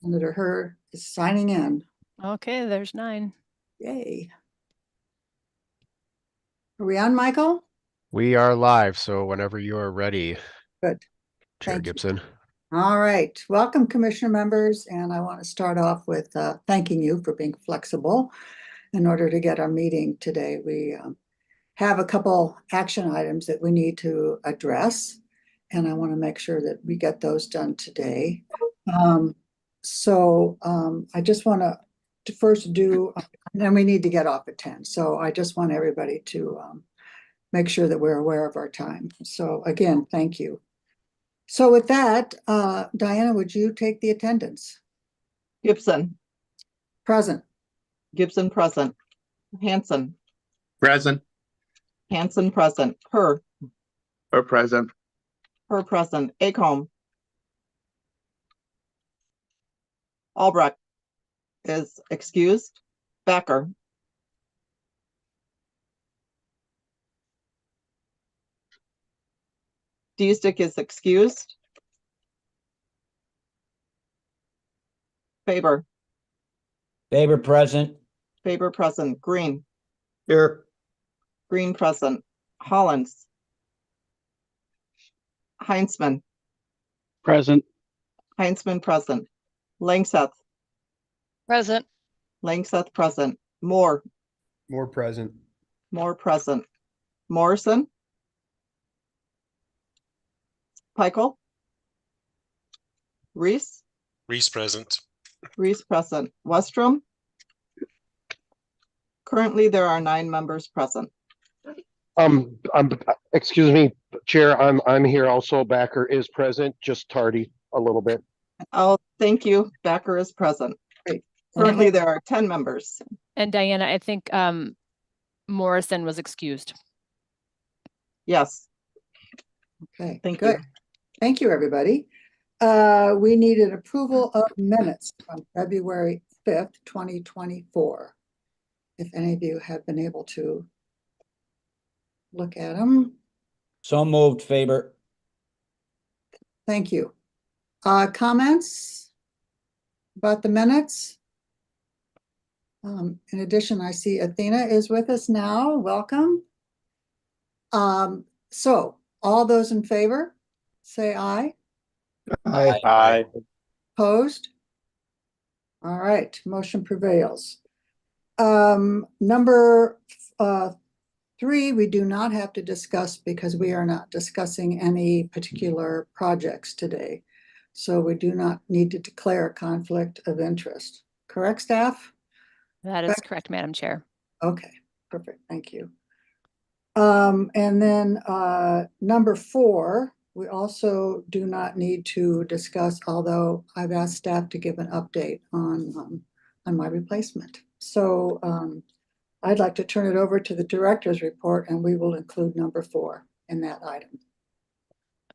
Senator Hurd is signing in. Okay, there's 9. Yay. Are we on, Michael? We are live, so whenever you are ready. Good. Chair Thank Gibson. you. All right. Welcome, Commissioner members. And I want to start off with thanking you for being flexible in order to get our meeting today. We have a couple action items that we need to address, and I want to make sure that we get those done today. I just want to first do, and then we need to get off at 10. So I just want everybody to make sure that we're aware of our time. So again, thank you. So with that, Diana, would you take the attendance? Gibson. Present. Gibson present. Hanson. Present. Hanson present. Her Present. present. Acomb. Albrecht is excused. Becker. Deestick is excused. Faber. Faber present. Faber present. Green. Here. Green present. Hollins. Heinzman. Present. Heinzman present. Langseth. Present. Langseth present. Moore. More present. Moore present. Morrison. Peichel. Reese. Reese present. Reese present. Westrom. Currently, there are 9 members present. Excuse me, Chair, I'm here also. Backer is present, just tardy a little bit. Oh, thank you. Becker is present. Great. Currently, there are 10 members. And Diana, I think Morrison was excused. Yes. Okay, Thank good. you. Thank you, everybody. We need an approval of minutes from February 5th, 2024. If any of you have been able to look at them. So moved, Faber. Thank you. Comments about the minutes? In addition, I see Athena is with us now. Welcome. So all those in favor, say aye. Aye. Aye. Opposed? All right, motion prevails. Number 3, we do not have to discuss because we are not discussing any particular projects today. So we do not need to declare a conflict of interest. Correct, staff? That is correct, Madam Chair. Okay, perfect. Thank you. And then number 4, we also do not need to discuss, although I've asked staff to give an update on my replacement. So I'd like to turn it over to the director's report, and we will include number 4 in that item.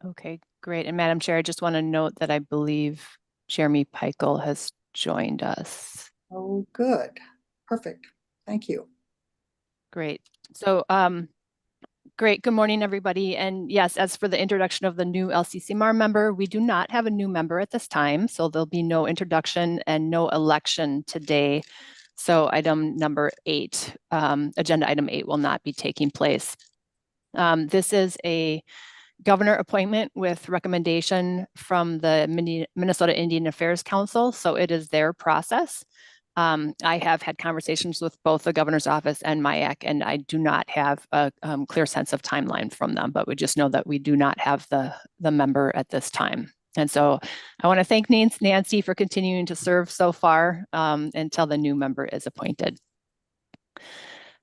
Okay, great. And Madam Chair, I just want to note that I believe Jeremy Peichel has joined us. Oh, good. Perfect. Thank you. Great. So, great. Good morning, everybody. And yes, as for the introduction of the new LCCMR member, we do not have a new member at this time. So there'll be no introduction and no election today. So item number 8, agenda item 8 will not be taking place. This is a governor appointment with recommendation from the Minnesota Indian Affairs Council. So it is their process. I have had conversations with both the governor's office and MIAC, and I do not have a clear sense of timeline from them, but we just know that we do not have the member at this time. And so I want to thank Nancy for continuing to serve so far until the new member is appointed.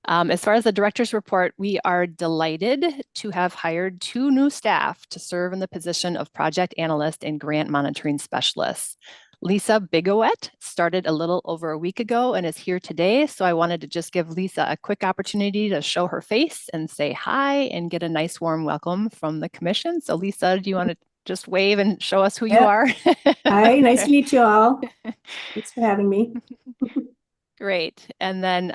As far as the director's report, we are delighted to have hired 2 new staff to serve in the position of project analyst and grant monitoring specialist. Lisa Bigowet started a little over a week ago and is here today. So I wanted to just give Lisa a quick opportunity to show her face and say hi and get a nice warm welcome from the commission. So Lisa, do you want to just wave and show us who you are? Hi, nice to meet you all. Thanks for having me. Great. And then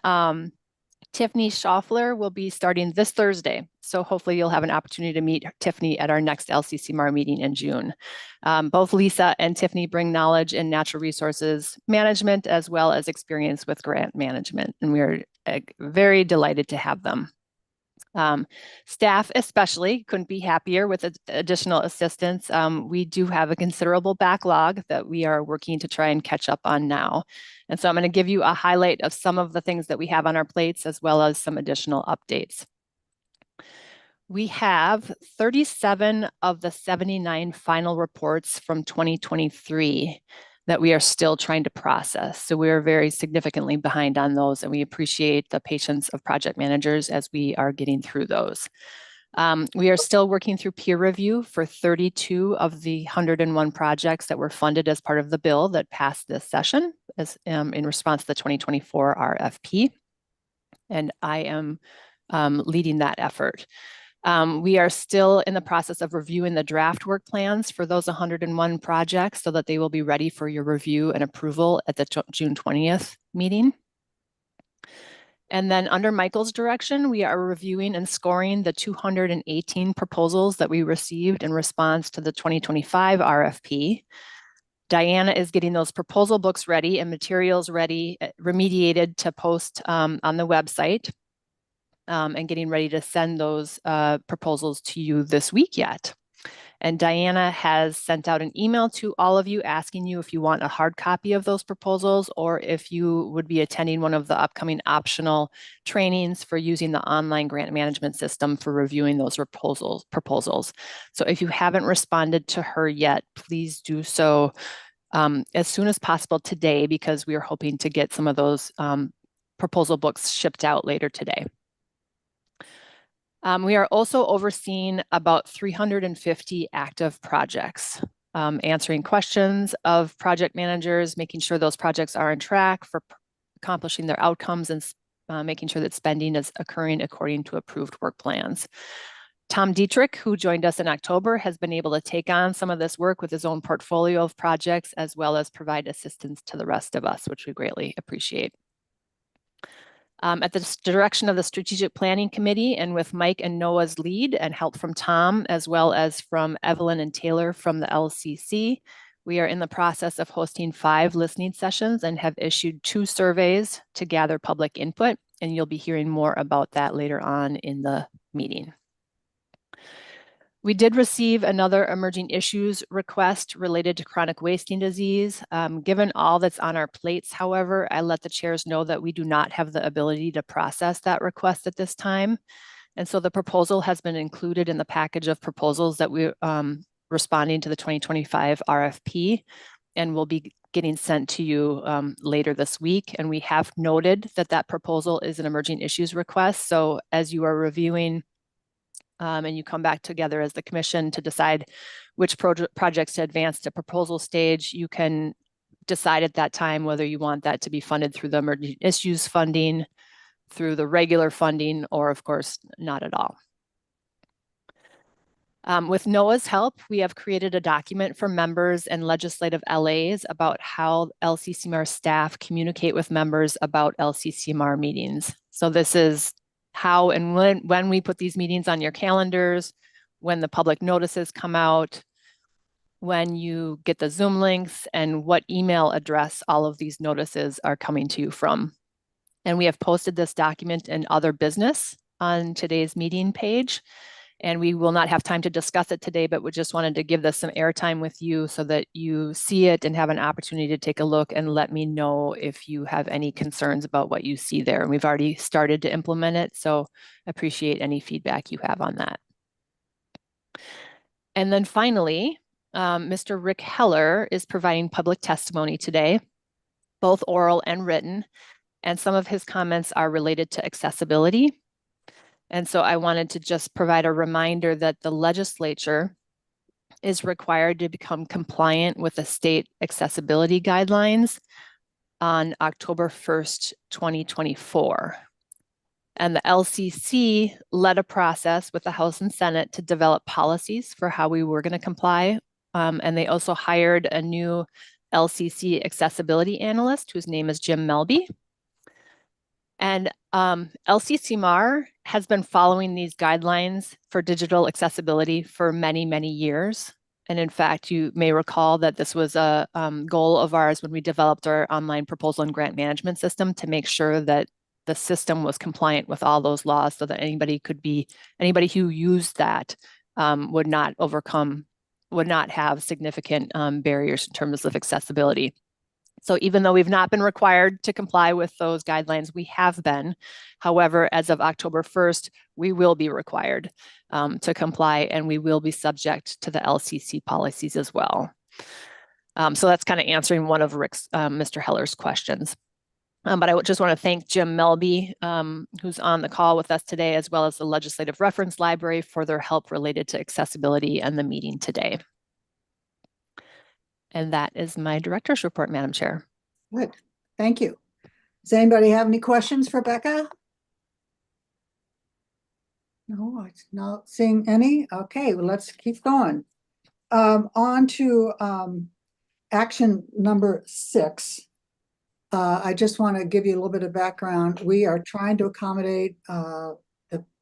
Tiffany Schaufler will be starting this Thursday. So hopefully you'll have an opportunity to meet Tiffany at our next LCCMR meeting in June. Both Lisa and Tiffany bring knowledge in natural resources management as well as experience with grant management. And we're very delighted to have them. Staff especially couldn't be happier with additional assistance. We do have a considerable backlog that we are working to try and catch up on now. And so I'm going to give you a highlight of some of the things that we have on our plates as well as some additional updates. We have 37 of the 79 final reports from 2023 that we are still trying to process. So we are very significantly behind on those, and we appreciate the patience of project managers as we are getting through those. We are still working through peer review for 32 of the 101 projects that were funded as part of the bill that passed this session as in response to the 2024 RFP. And I am leading that effort. We are still in the process of reviewing the draft work plans for those 101 projects so that they will be ready for your review and approval at the June 20th meeting. And then under Michael's direction, we are reviewing and scoring the 218 proposals that we received in response to the 2025 RFP. Diana is getting those proposal books ready and materials ready, remediated to post on the website. And getting ready to send those proposals to you this week yet. And Diana has sent out an email to all of you asking you if you want a hard copy of those proposals or if you would be attending one of the upcoming optional trainings for using the online grant management system for reviewing those proposals. So if you haven't responded to her yet, please do so as soon as possible today, because we are hoping to get some of those proposal books shipped out later today. We are also overseeing about 350 active projects, answering questions of project managers, making sure those projects are on track for accomplishing their outcomes and making sure that spending is occurring according to approved work plans. Tom Dietrich, who joined us in October, has been able to take on some of this work with his own portfolio of projects, as well as provide assistance to the rest of us, which we greatly appreciate. At the direction of the Strategic Planning Committee and with Mike and Noah's lead and help from Tom, as well as from Evelyn and Taylor from the LCC, we are in the process of hosting 5 listening sessions and have issued 2 surveys to gather public input, and you'll be hearing more about that later on in the meeting. We did receive another emerging issues request related to chronic wasting disease. Given all that's on our plates, however, I let the chairs know that we do not have the ability to process that request at this time. And so the proposal has been included in the package of proposals that we're responding to the 2025 RFP and will be getting sent to you later this week. And we have noted that that proposal is an emerging issues request. So as you are reviewing and you come back together as the commission to decide which projects to advance to proposal stage, you can decide at that time whether you want that to be funded through the emerging issues funding, through the regular funding, or of course, not at all. With Noah's help, we have created a document for members and legislative LAs about how LCCMR staff communicate with members about LCCMR meetings. So this is how and when we put these meetings on your calendars, when the public notices come out, when you get the Zoom links, and what email address all of these notices are coming to you from. And we have posted this document in other business on today's meeting page. And we will not have time to discuss it today, but we just wanted to give this some airtime with you so that you see it and have an opportunity to take a look and let me know if you have any concerns about what you see there. And we've already started to implement it, so appreciate any feedback you have on that. And then finally, Mr. Rick Heller is providing public testimony today, both oral and written, and some of his comments are related to accessibility. And so I wanted to just provide a reminder that the legislature is required to become compliant with the state accessibility guidelines on October 1st, 2024. And the LCC led a process with the House and Senate to develop policies for how we were going to comply. And they also hired a new LCC accessibility analyst whose name is Jim Melby. And LCCMR has been following these guidelines for digital accessibility for many, many years. And in fact, you may recall that this was a goal of ours when we developed our online proposal and grant management system, to make sure that the system was compliant with all those laws, so that anybody who used that would not have significant barriers in terms of accessibility. So even though we've not been required to comply with those guidelines, we have been. However, as of October 1st, we will be required to comply, and we will be subject to the LCC policies as well. So that's kind of answering one of Mr. Heller's questions. But I just want to thank Jim Melby, who's on the call with us today, as well as the Legislative Reference Library, for their help related to accessibility and the meeting today. And that is my director's report, Madam Chair. Good, thank you. Does anybody have any questions for Becca? No, I'm not seeing any. Okay, well, let's keep going. On to action number 6. I just want to give you a little bit of background. We are trying to accommodate the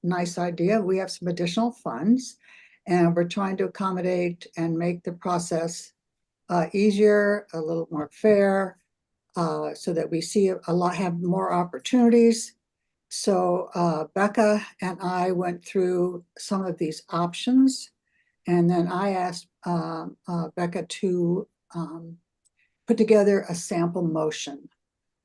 nice idea. We have some additional funds, and we're trying to accommodate and make the process easier, a little more fair, so that we have more opportunities. So Becca and I went through some of these options, and then I asked Becca to put together a sample motion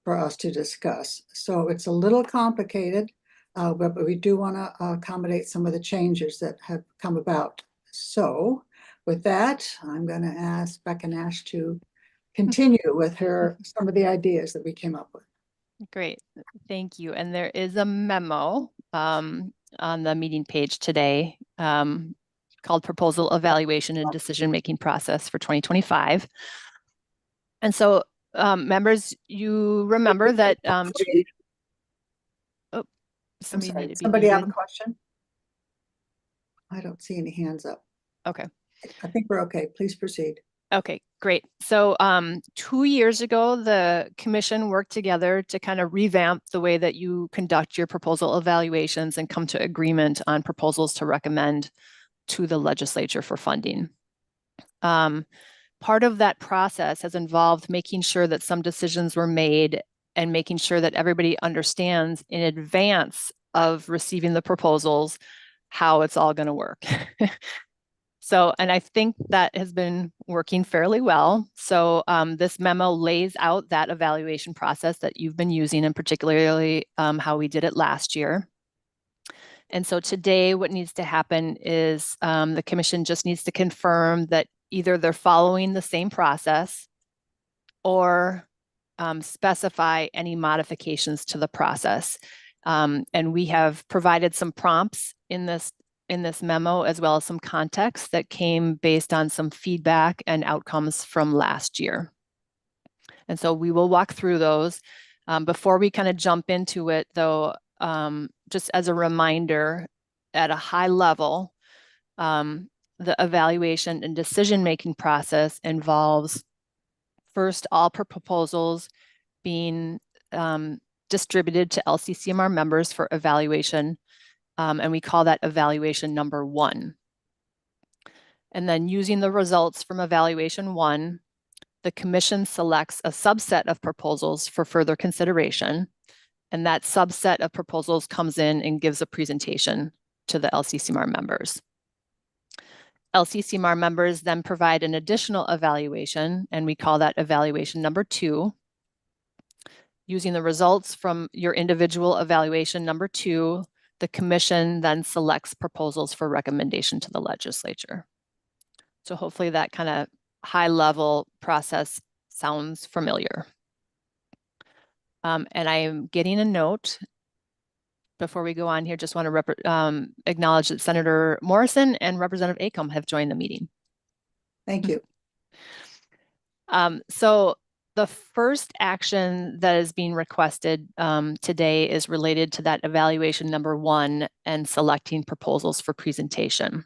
for us to discuss. So it's a little complicated, but we do want to accommodate some of the changes that have come about. So with that, I'm going to ask Becca Nash to continue with some of the ideas that we came up with. Great, thank you. And there is a memo on the meeting page today called Proposal Evaluation and Decision-Making Process for 2025. And so members, you remember that Somebody have a question? I don't see any hands up. Okay. I think we're okay. Please proceed. Okay, great. So 2 years ago, the commission worked together to kind of revamp the way that you conduct your proposal evaluations and come to agreement on proposals to recommend to the legislature for funding. Part of that process has involved making sure that some decisions were made and making sure that everybody understands in advance of receiving the proposals how it's all going to work. So, and I think that has been working fairly well. So this memo lays out that evaluation process that you've been using, and particularly how we did it last year. And so today what needs to happen is the commission just needs to confirm that either they're following the same process or specify any modifications to the process. And we have provided some prompts in this memo, as well as some context that came based on some feedback and outcomes from last year. And so we will walk through those. Before we kind of jump into it, though, just as a reminder, at a high level, the evaluation and decision-making process involves first all proposals being distributed to LCCMR members for evaluation, and we call that evaluation number 1. And then using the results from evaluation 1, the commission selects a subset of proposals for further consideration, and that subset of proposals comes in and gives a presentation to the LCCMR members. LCCMR members then provide an additional evaluation, and we call that evaluation number 2. Using the results from your individual evaluation number 2, the commission then selects proposals for recommendation to the legislature. So hopefully that kind of high-level process sounds familiar. And I am getting a note before we go on here. Just want to acknowledge that Senator Morrison and Representative Acomb have joined the meeting. Thank you. So the first action that is being requested today is related to that evaluation number 1 and selecting proposals for presentation.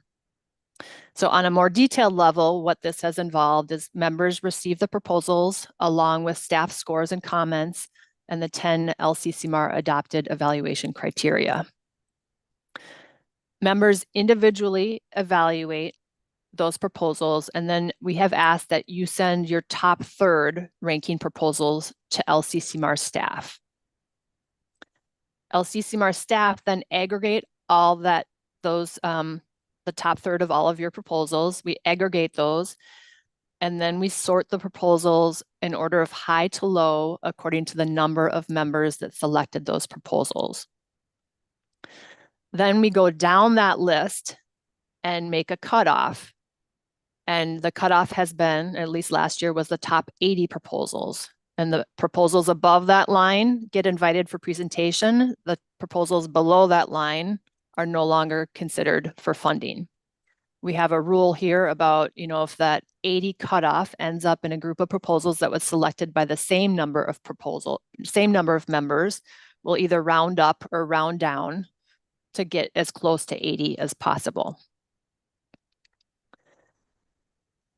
So on a more detailed level, what this has involved is members receive the proposals along with staff scores and comments, and the 10 LCCMR adopted evaluation criteria. Members individually evaluate those proposals, and then we have asked that you send your top third ranking proposals to LCCMR staff. LCCMR staff then aggregate all that, the top third of all of your proposals. We aggregate those, and then we sort the proposals in order of high to low according to the number of members that selected those proposals. Then we go down that list and make a cutoff. And the cutoff has been, at least last year, was the top 80 proposals. And the proposals above that line get invited for presentation. The proposals below that line are no longer considered for funding. We have a rule here about, if that 80 cutoff ends up in a group of proposals that was selected by the same number of members, we'll either round up or round down to get as close to 80 as possible.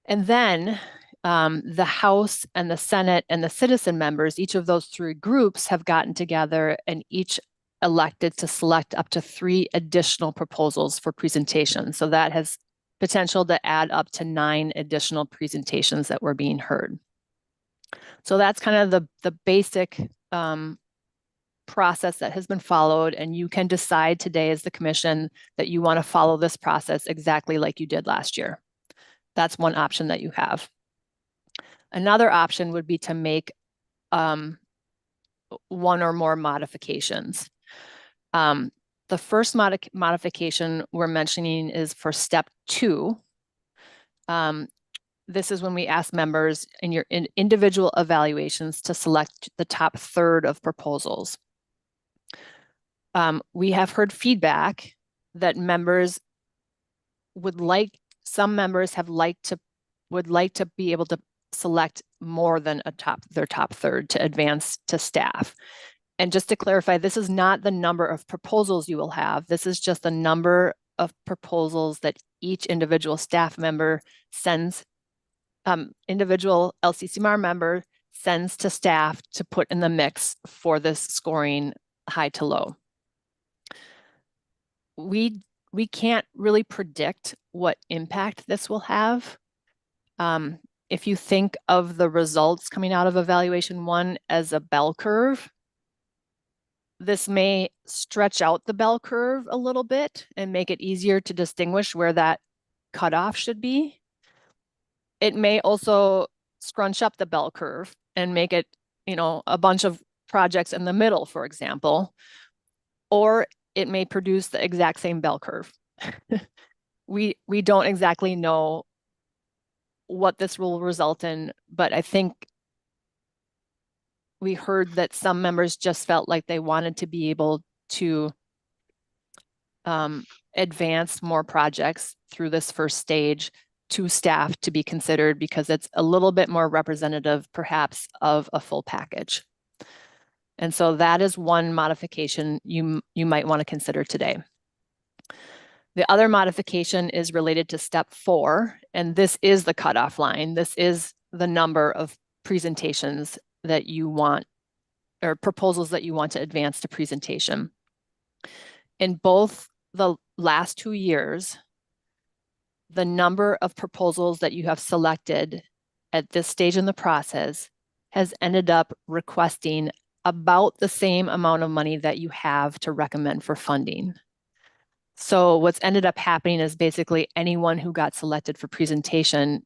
And then the House and the Senate and the citizen members, each of those three groups have gotten together and each elected to select up to 3 additional proposals for presentation. So that has potential to add up to 9 additional presentations that were being heard. So that's kind of the basic process that has been followed, and you can decide today as the commission that you want to follow this process exactly like you did last year. That's one option that you have. Another option would be to make one or more modifications. The first modification we're mentioning is for step 2. This is when we ask members in your individual evaluations to select the top third of proposals. We have heard feedback that members would like, some members would like to be able to select more than their top third to advance to staff. And just to clarify, this is not the number of proposals you will have. This is just the number of proposals that each individual staff member sends, individual LCCMR member sends to staff to put in the mix for this scoring high to low. We can't really predict what impact this will have. If you think of the results coming out of evaluation 1 as a bell curve, this may stretch out the bell curve a little bit and make it easier to distinguish where that cutoff should be. It may also scrunch up the bell curve and make it, a bunch of projects in the middle, for example, or it may produce the exact same bell curve. We don't exactly know what this will result in, but I think we heard that some members just felt like they wanted to be able to advance more projects through this first stage to staff to be considered because it's a little bit more representative perhaps of a full package. And so that is one modification you might want to consider today. The other modification is related to step 4, and this is the cutoff line. This is the number of presentations that you want, or proposals that you want to advance to presentation. In both the last 2 years, the number of proposals that you have selected at this stage in the process has ended up requesting about the same amount of money that you have to recommend for funding. So what's ended up happening is basically anyone who got selected for presentation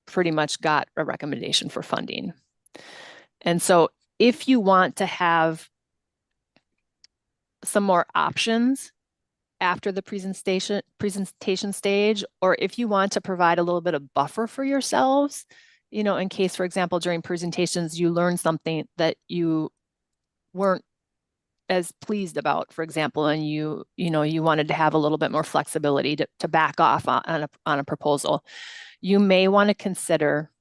pretty much got a recommendation for funding. And so if you want to have some more options after the presentation stage, or if you want to provide a little bit of buffer for yourselves, in case, for example, during presentations, you learned something that you weren't as pleased about, for example, and you wanted to have a little bit more flexibility to back off on a proposal, you may want to consider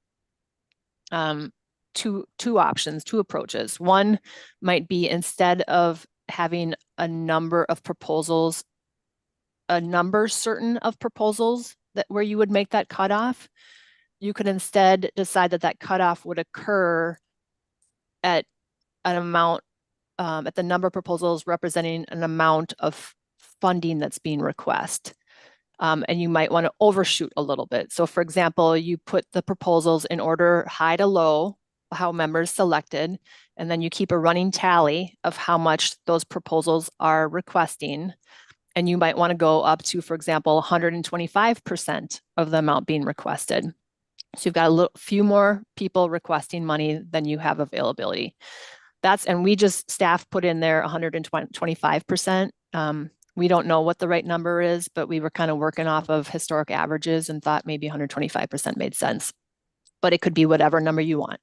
two options, 2 approaches. One might be, instead of having a number of proposals, a number certain of proposals where you would make that cutoff, you could instead decide that cutoff would occur at an amount, at the number of proposals representing an amount of funding that's being requested. And you might want to overshoot a little bit. So for example, you put the proposals in order high to low, how members selected, and then you keep a running tally of how much those proposals are requesting. And you might want to go up to, for example, 125% of the amount being requested. So you've got a few more people requesting money than you have availability. And we just, staff put in there 125%. We don't know what the right number is, but we were kind of working off of historic averages and thought maybe 125% made sense, but it could be whatever number you want.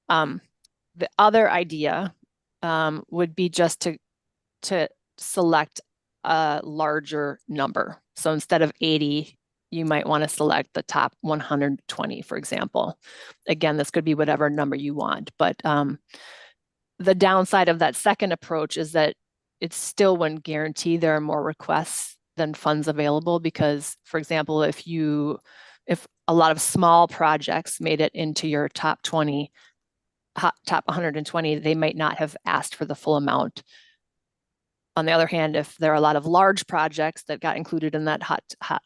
The other idea would be just to select a larger number. So instead of 80, you might want to select the top 120, for example. Again, this could be whatever number you want, but the downside of that second approach is that it still wouldn't guarantee there are more requests than funds available, because, for example, if a lot of small projects made it into your top 20, top 120, they might not have asked for the full amount. On the other hand, if there are a lot of large projects that got included in that hot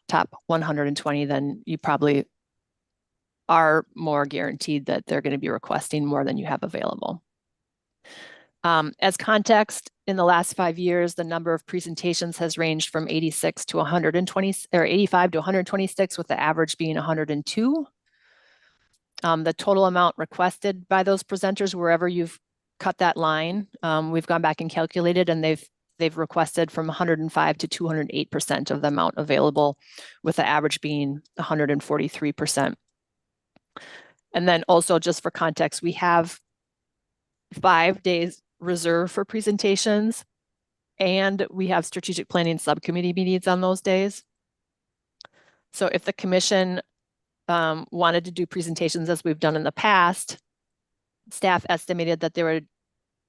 top 120, then you probably are more guaranteed that they're going to be requesting more than you have available. As context, in the last 5 years, the number of presentations has ranged from 86 to 120, or 85 to 126, with the average being 102. The total amount requested by those presenters, wherever you've cut that line, we've gone back and calculated, and they've requested from 105 to 208% of the amount available, with the average being 143%. And then also, just for context, we have 5 days reserved for presentations, and we have strategic planning subcommittee meetings on those days. So if the commission wanted to do presentations as we've done in the past, staff estimated that there would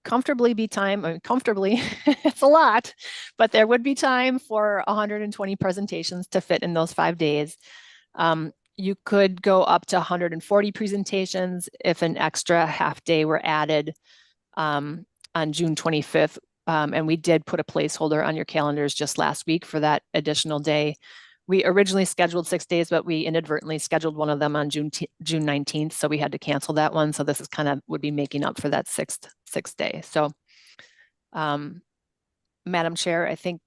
comfortably be time, comfortably, it's a lot, but there would be time for 120 presentations to fit in those 5 days. You could go up to 140 presentations if an extra half day were added on June 25th. And we did put a placeholder on your calendars just last week for that additional day. We originally scheduled 6 days, but we inadvertently scheduled one of them on June 19th. So we had to cancel that one. So this is would be making up for that sixth day. So Madam Chair, I think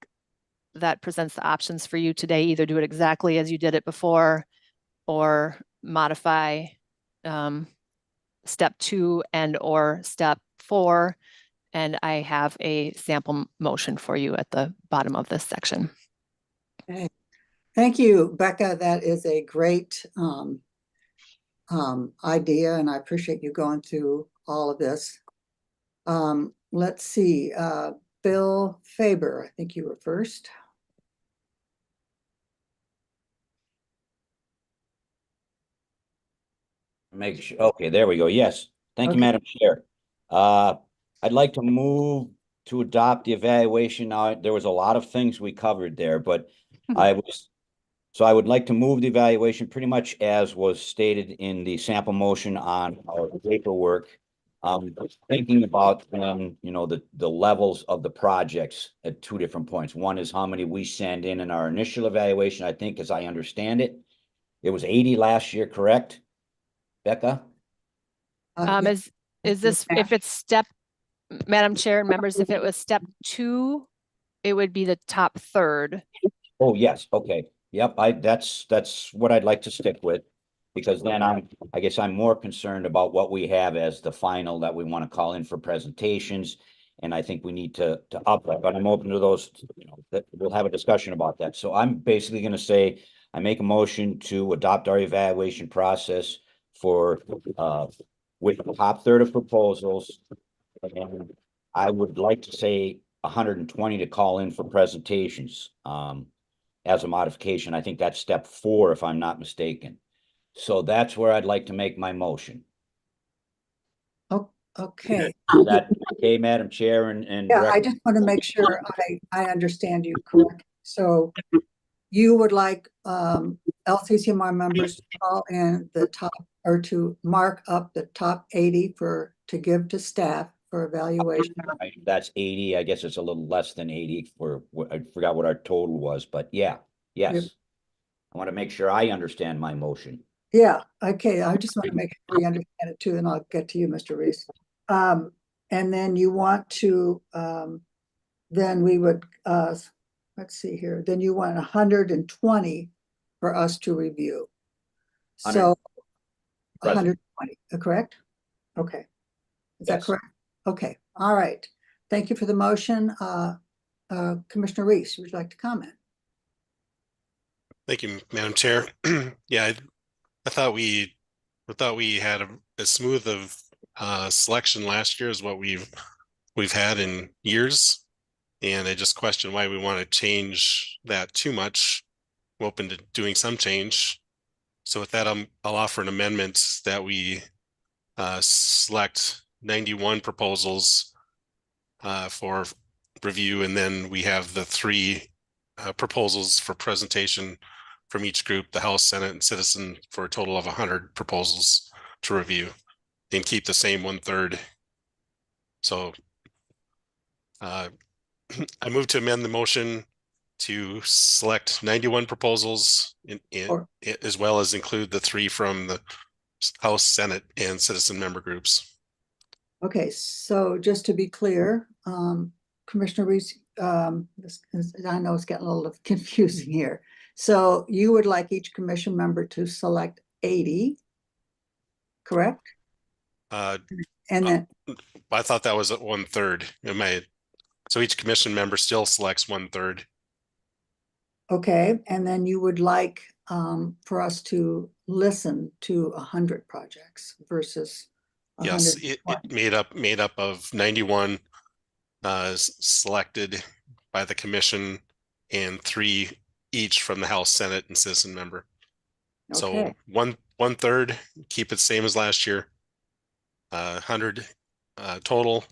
that presents the options for you today. Either do it exactly as you did it before, or modify step 2 and or step 4. And I have a sample motion for you at the bottom of this section. Okay. Thank you, Becca. That is a great idea, and I appreciate you going through all of this. Let's see, Bill Faber, I think you were first. Make sure, okay, there we go. Yes. Thank you, Okay. Madam Chair. I'd like to move to adopt the evaluation. Now, there was a lot of things we covered there, but I would like to move the evaluation pretty much as was stated in the sample motion on our paperwork. Thinking about, the levels of the projects at 2 different points. One is how many we send in our initial evaluation. I think, as I understand it, it was 80 last year, correct, Becca? Is this, if it's Madam Chair and members, if it was step 2, it would be the top third. Oh, yes. Okay. Yep. That's what I'd like to stick with, because then I guess I'm more concerned about what we have as the final that we want to call in for presentations. And I think we need to up that, but I'm open to those, that we'll have a discussion about that. So I'm basically going to say, I make a motion to adopt our evaluation process for, with the top third of proposals. And I would like to say 120 to call in for presentations, as a modification. I think that's step 4, if I'm not mistaken. So that's where I'd like to make my motion. Oh, okay. Is that okay, Madam Chair and Yeah, Director? I just want to make sure I understand you correctly. So you would like LCCMR members to call in the top, or to mark up the top 80 to give to staff for evaluation. That's 80. I guess it's a little less than 80 I forgot what our total was, but yeah, yes. Yep. I want to make sure I understand my motion. Yeah, okay, I just want to make sure you understand it too, and I'll get to you, Mr. Reese. And then you want to, then we would, let's see here, then you want 120 for us to review. So 120, correct? Okay. Is that Yes. correct? Okay, all right. Thank you for the motion. Commissioner Reese, would you like to comment? Thank you, Madam Chair. Yeah, I thought we had a smooth of selection last year as what we've had in years. And I just question why we want to change that too much. I'm open to doing some change. So with that, I'll offer an amendment that we select 91 proposals for review, and then we have the 3 proposals for presentation from each group, the House, Senate, and Citizen, for a total of 100 proposals to review, and keep the same 1/3. So I move to amend the motion to select 91 proposals as well as include the 3 from the House, Senate, and Citizen member groups. Okay, so just to be clear, Commissioner Reese, I know it's getting a little confusing here. So you would like each commission member to select 80, correct? And then I thought that was at 1/3. So each commission member still selects 1/3. okay, and then you would like for us to listen to 100 projects versus Yes, 120. it made up of 91 selected by the commission, and 3 each from the House, Senate, and Citizen member. So Okay. 1/3, keep it same as last year. 100 total,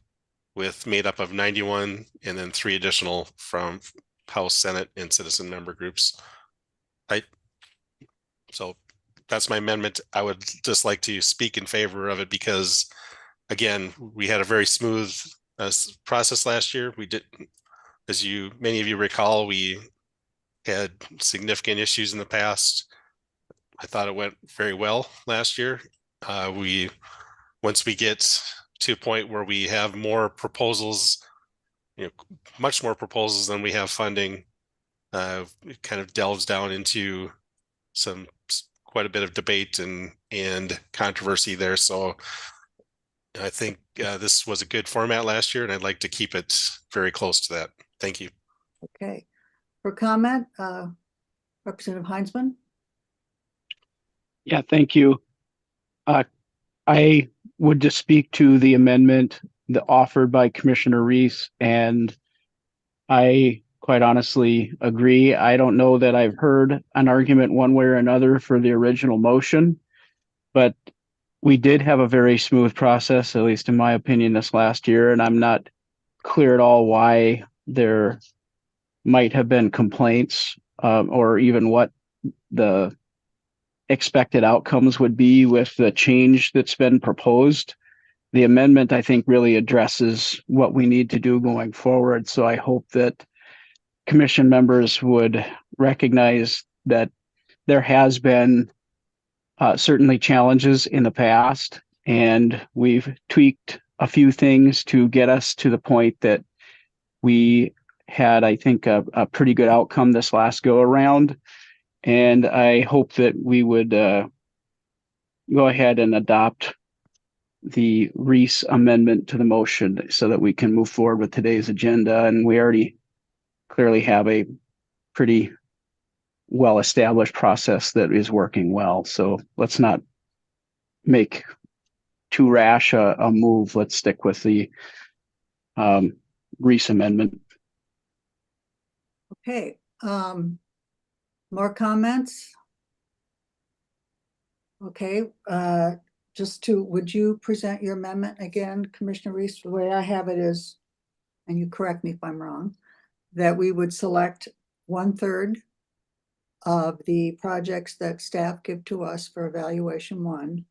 with made up of 91, and then 3 additional from House, Senate, and Citizen member groups. So that's my amendment. I would just like to speak in favor of it because, again, we had a very smooth process last year. We did, as many of you recall, we had significant issues in the past. I thought it went very well last year. Once we get to a point where we have more proposals, much more proposals than we have funding, it kind of delves down into quite a bit of debate and controversy there. So I think this was a good format last year, and I'd like to keep it very close to that. Thank you. Okay. For comment, Representative Heinzman? Yeah, thank you. I would just speak to the amendment offered by Commissioner Reese, and I quite honestly agree. I don't know that I've heard an argument one way or another for the original motion, but we did have a very smooth process, at least in my opinion, this last year, and I'm not clear at all why there might have been complaints or even what the expected outcomes would be with the change that's been proposed. The amendment, I think, really addresses what we need to do going forward. So I hope that commission members would recognize that there has been certainly challenges in the past, and we've tweaked a few things to get us to the point that we had, I think, a pretty good outcome this last go around. And I hope that we would go ahead and adopt the Reese amendment to the motion so that we can move forward with today's agenda. And we already clearly have a pretty well-established process that is working well. So let's not make too rash a move. Let's stick with the Reese amendment. Okay. More comments? Okay, would you present your amendment again, Commissioner Reese? The way I have it is, and you correct me if I'm wrong, that we would select 1/3 of the projects that staff give to us for evaluation 1,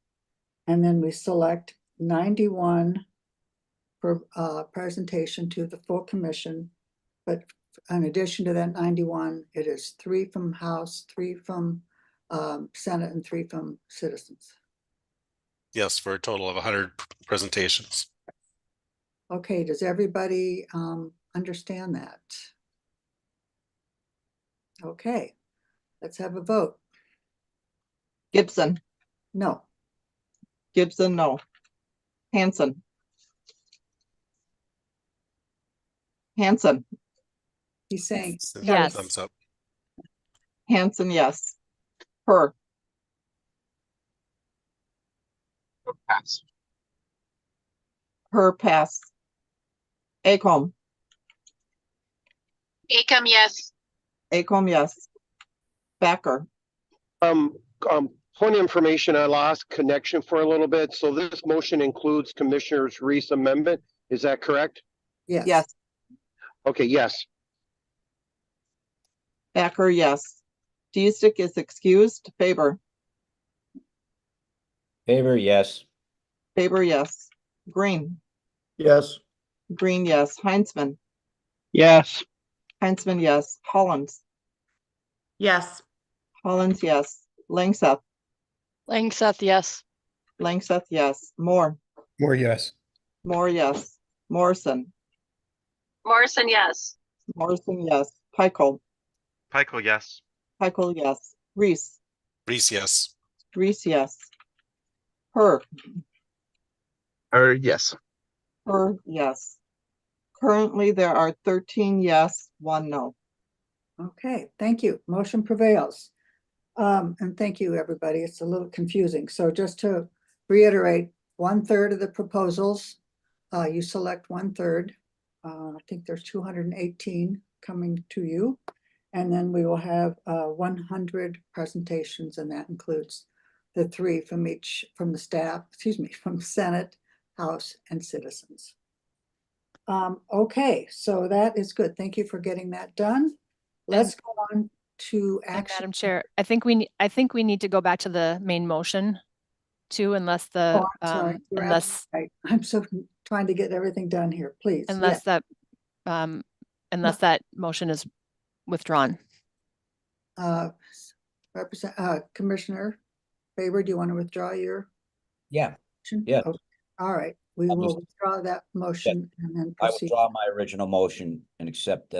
and then we select 91 for presentation to the full commission. But in addition to that 91, it is 3 from House, 3 from Senate, and 3 from citizens. Yes, for a total of 100 presentations. Okay, does everybody understand that? Okay, let's have a vote. Gibson, No. Gibson, no. Hanson. Hanson, He's saying Yes. Thumbs up. Hanson, yes. Per, Pass. per pass. Acom, Acom, yes. Acom, yes. Backer, Point of information, I lost connection for a little bit. So this motion includes Commissioner Reese amendment. Is that correct? yes. yes. Okay, yes. Backer, yes. Deestick is excused. Faber, Favor, yes. Faber, yes. Green, Yes. Green, yes. Heinzman, Yes. Heinzman, yes. Hollins, Yes. Hollins, yes. Langseth, Langseth, yes. Langseth, yes. Moore, More yes. Moore, yes. Morrison, Morrison, yes. Morrison, yes. Pikel, Pikel, yes. Pikel, yes. Reese, Reese, yes. Reese, yes. Per, Yes. Per, yes. Currently, there are 13 yes, 1 no. Okay, thank you. Motion prevails. And thank you, everybody. It's a little confusing. So just to reiterate, 1/3 of the proposals, you select 1/3. I think there's 218 coming to you. And then we will have 100 presentations, and that includes the 3 from the staff, from Senate, House, and citizens. Okay, so that is good. Thank you for getting that done. Let's go on to And action. Madam Chair, I think we need to go back to the main motion too, unless the, Oh, I'm sorry. You're unless, absolutely right. I'm so trying to get everything done here, please. unless Yes. that, unless that motion is withdrawn. Commissioner Faber, do you want to withdraw your Yeah, motion? Yes. Okay. All right, we I'll will just- withdraw that motion and then I proceed. withdraw my original motion and accept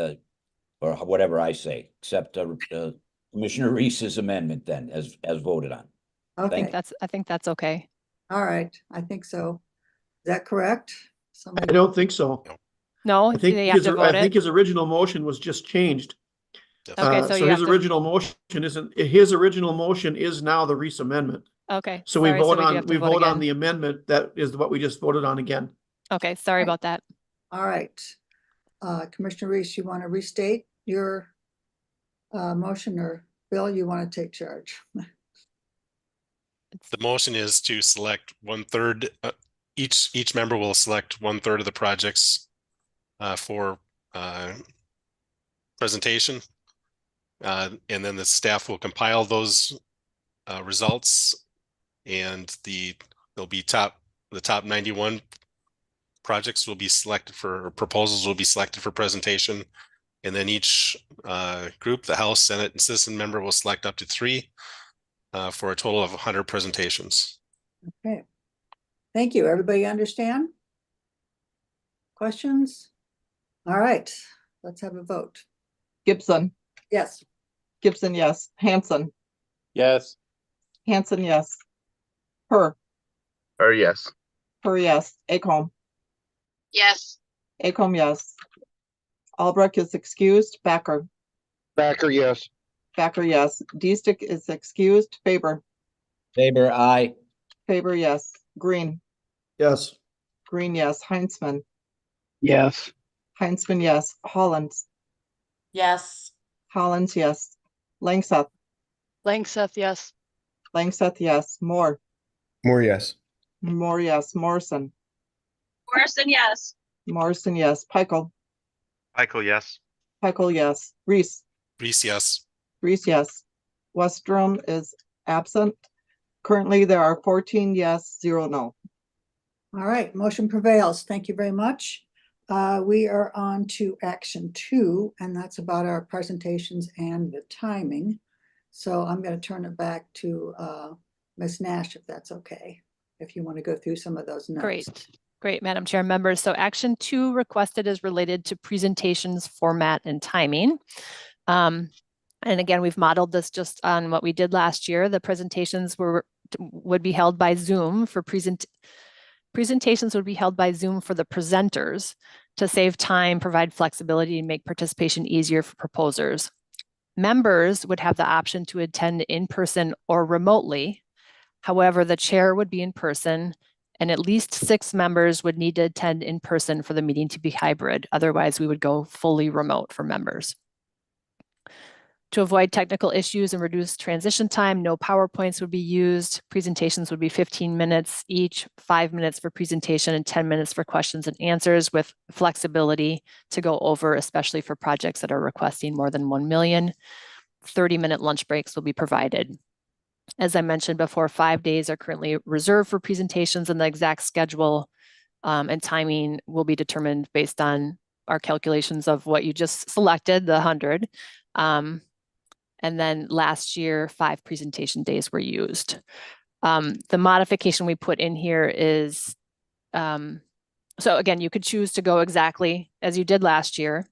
or whatever I say, accept Commissioner Reese's amendment then as voted on. Okay, I think that's okay. all right, I think so. Is that correct? I Somebody, don't think so. No, I think they have to vote I think it. his original motion was just changed. Yes. Okay, so So you his have to, original motion his original motion is now the Reese amendment. okay. So we sorry, vote do on, have to we vote on again. the amendment. That is what we just voted on again. Okay, sorry Right. about that. all right. Commissioner Reese, you want to restate your motion, or Bill, you want to take charge? The motion is to select 1/3, each member will select 1/3 of the projects for presentation. And then the staff will compile those results, and there'll be the top 91 projects will be selected for, or proposals will be selected for presentation. And then each group, the House, Senate, and citizen member will select up to 3 for a total of 100 presentations. Okay, thank you. Everybody understand? Questions? All right, let's have a vote. Gibson, Yes. Gibson, yes. Hanson, Yes. Hanson, yes. Per, Yes. Per, yes. Acom, Yes. Acom, yes. Albrecht is excused. Backer, Backer, yes. Backer, yes. Deestick is excused. Faber, Favor, aye. Faber, yes. Green, Yes. Green, yes. Heinzman, Yes. Heinzman, yes. Hollins, Yes. Hollins, yes. Langseth, Langseth, yes. Langseth, yes. Moore, More yes. Moore, yes. Morrison, Morrison, yes. Morrison, yes. Pikel, Pikel, yes. Pikel, yes. Reese, Reese, yes. Reese, yes. Westrom is absent. Currently, there are 14 yes, 0 no. All right, motion prevails. Thank you very much. We are on to action 2, and that's about our presentations and the timing. So I'm going to turn it back to Ms. Nash, if that's okay, if you want to go through some of those notes. Great, Madam Chair, members. So action 2 requested is related to presentations, format, and timing. And again, we've modeled this just on what we did last year. The presentations would be held by Zoom for presentations would be held by Zoom for the presenters to save time, provide flexibility, and make participation easier for proposers. Members would have the option to attend in person or remotely. However, the chair would be in person, and at least 6 members would need to attend in person for the meeting to be hybrid. Otherwise, we would go fully remote for members. To avoid technical issues and reduce transition time, no PowerPoints would be used. Presentations would be 15 minutes each, 5 minutes for presentation and 10 minutes for questions and answers, with flexibility to go over, especially for projects that are requesting more than 1 million. 30-minute lunch breaks will be provided. As I mentioned before, 5 days are currently reserved for presentations, and the exact schedule and timing will be determined based on our calculations of what you just selected, the 100. And then last year, 5 presentation days were used. The modification we put in here is, so again, you could choose to go exactly as you did last year,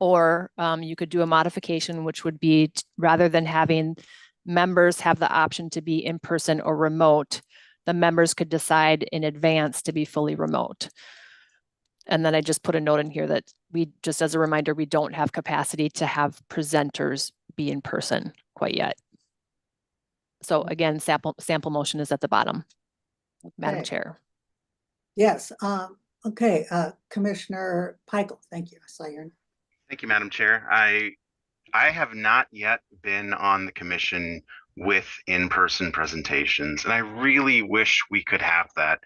or you could do a modification, which would be rather than having members have the option to be in person or remote, the members could decide in advance to be fully remote. And then I just put a note in here that we, just as a reminder, we don't have capacity to have presenters be in person quite yet. So again, sample motion is at the bottom, Madam Okay. Chair. Yes, okay, Commissioner Peichel, thank you. I saw your. Thank you, Madam Chair. I have not yet been on the commission with in-person presentations, and I really wish we could have that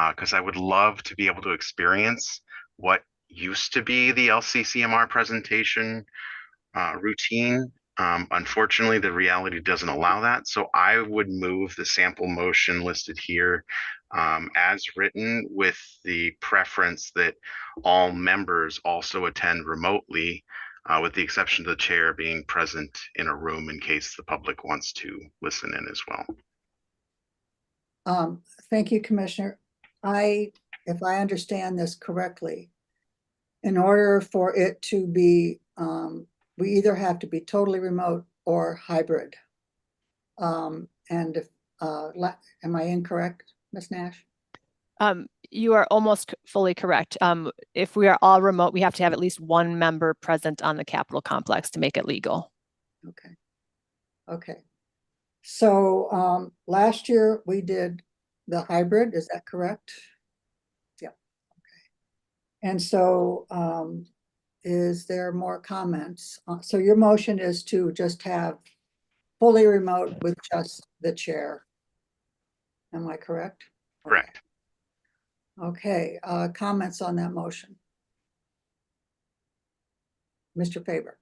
because I would love to be able to experience what used to be the LCCMR presentation routine. Unfortunately, the reality doesn't allow that. So I would move the sample motion listed here as written, with the preference that all members also attend remotely, with the exception of the chair being present in a room in case the public wants to listen in as well. Thank you, Commissioner. If I understand this correctly, in order for it to be, we either have to be totally remote or hybrid. And if, am I incorrect, Ms. Nash? You are almost fully correct. If we are all remote, we have to have at least 1 member present on the Capitol complex to make it legal. Okay. Okay. So last year we did the hybrid, is that correct? Yeah. Okay. And so is there more comments? So your motion is to just have fully remote with just the chair. Am I correct? Correct. Okay, comments on that motion? Mr. Faber.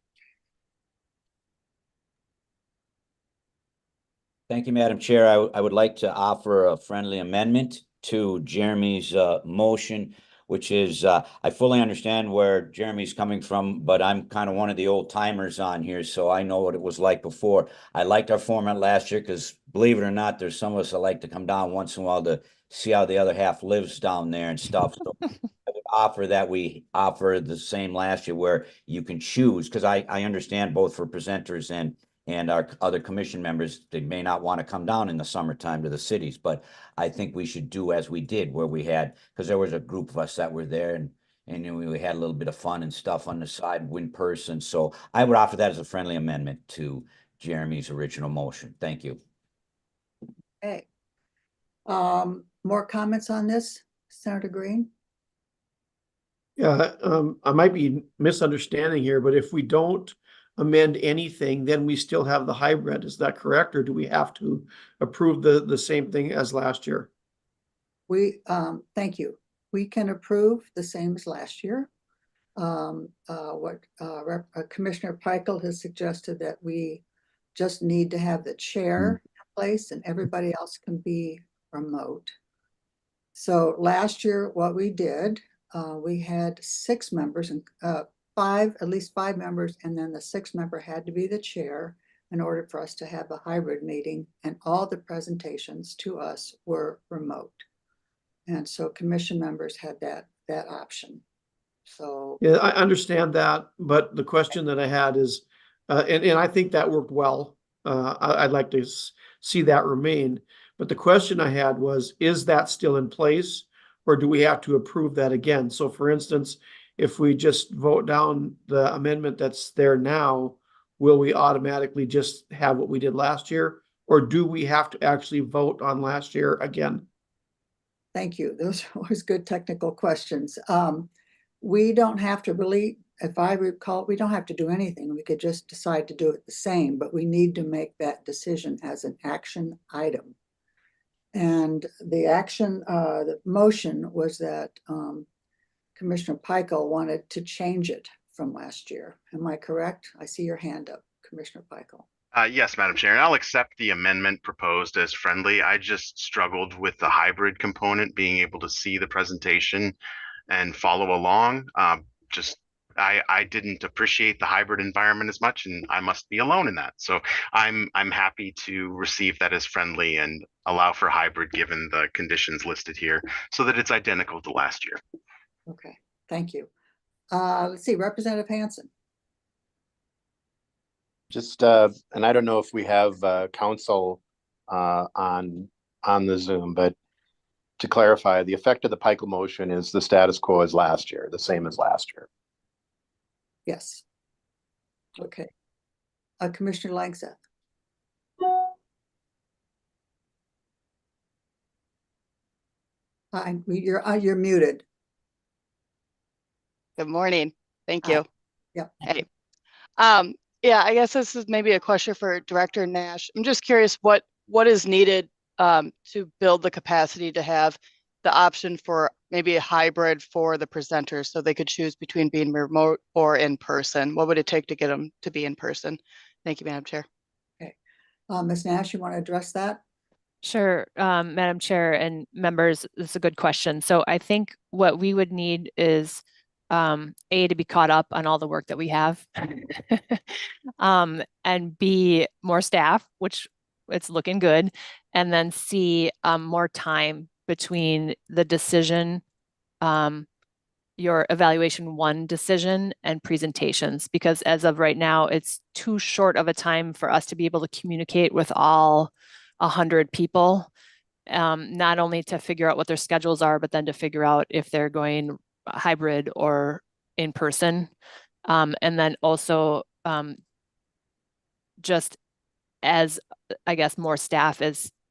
Thank you, Madam Chair. I would like to offer a friendly amendment to Jeremy's motion, which is, I fully understand where Jeremy's coming from, but I'm kind of one of the old timers on here, so I know what it was like before. I liked our format last year because, believe it or not, there's some of us that like to come down once in a while to see how the other half lives down there and stuff. So I would offer that we offer the same last year, where you can choose, because I understand both for presenters and our other commission members, they may not want to come down in the summertime to the cities, but I think we should do as we did, where we had, because there was a group of us that were there, and we had a little bit of fun and stuff on the side in person. So I would offer that as a friendly amendment to Jeremy's original motion. Thank you. Okay. More comments on this, Senator Green? Yeah, I might be misunderstanding here, but if we don't amend anything, then we still have the hybrid. Is that correct? Or do we have to approve the same thing as last year? We, thank you. We can approve the same as last year. What Commissioner Peichel has suggested, that we just need to have the chair in place and everybody else can be remote. So last year, what we did, we had 6 members and at least 5 members, and then the 6th member had to be the chair in order for us to have a hybrid meeting, and all the presentations to us were remote. And so commission members had that option. So Yeah, I understand that, but the question that I had is, and I think that worked well. I'd like to see that remain. But the question I had was, is that still in place, or do we have to approve that again? So for instance, if we just vote down the amendment that's there now, will we automatically just have what we did last year? Or do we have to actually vote on last year again? thank you. Those are always good technical questions. We don't have to really, if I recall, we don't have to do anything. We could just decide to do it the same, but we need to make that decision as an action item. And the motion was that Commissioner Peichel wanted to change it from last year. Am I correct? I see your hand up, Commissioner Peichel. Yes, Madam Chair, and I'll accept the amendment proposed as friendly. I just struggled with the hybrid component, being able to see the presentation and follow along. I didn't appreciate the hybrid environment as much, and I must be alone in that. So I'm happy to receive that as friendly and allow for hybrid given the conditions listed here, so that it's identical to last year. Okay, thank you. Let's see, Representative Hansen. Just and I don't know if we have council on the Zoom, but to clarify, the effect of the Peichel motion is the status quo as last year, the same as last year. Yes. Okay. Commissioner Langseth. You're muted. Good morning. Thank you. Yeah. Hey. Yeah, I guess this is maybe a question for Director Nash. I'm just curious what is needed to build the capacity to have the option for maybe a hybrid for the presenters, so they could choose between being remote or in person. What would it take to get them to be in person? Thank you, Madam Chair. Okay. Ms. Nash, you want to address that? Sure, Madam Chair and members, this is a good question. So I think what we would need is A, to be caught up on all the work that we have, and B, more staff, which it's looking good, and then C, more time between the decision, your evaluation 1 decision and presentations, because as of right now, it's too short of a time for us to be able to communicate with all 100 people, not only to figure out what their schedules are, but then to figure out if they're going hybrid or in person. And then also just as, I guess, more staff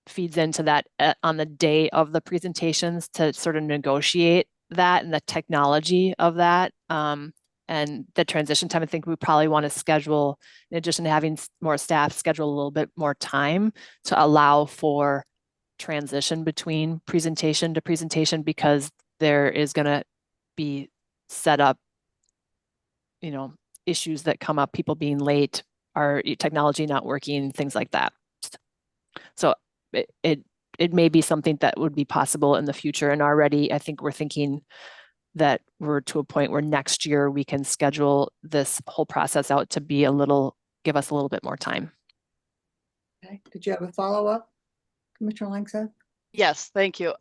feeds into that on the day of the presentations to sort of negotiate that and the technology of that. And the transition time, I think we probably want to schedule, in addition to having more staff, schedule a little bit more time to allow for transition between presentation to presentation, because there is going to be set up, issues that come up, people being late, our technology not working, things like that. So it may be something that would be possible in the future. And already I think we're thinking that we're to a point where next year we can schedule this whole process out to be give us a little bit more time. Okay. Did you have a follow-up, Commissioner Langseth? Yes, thank you.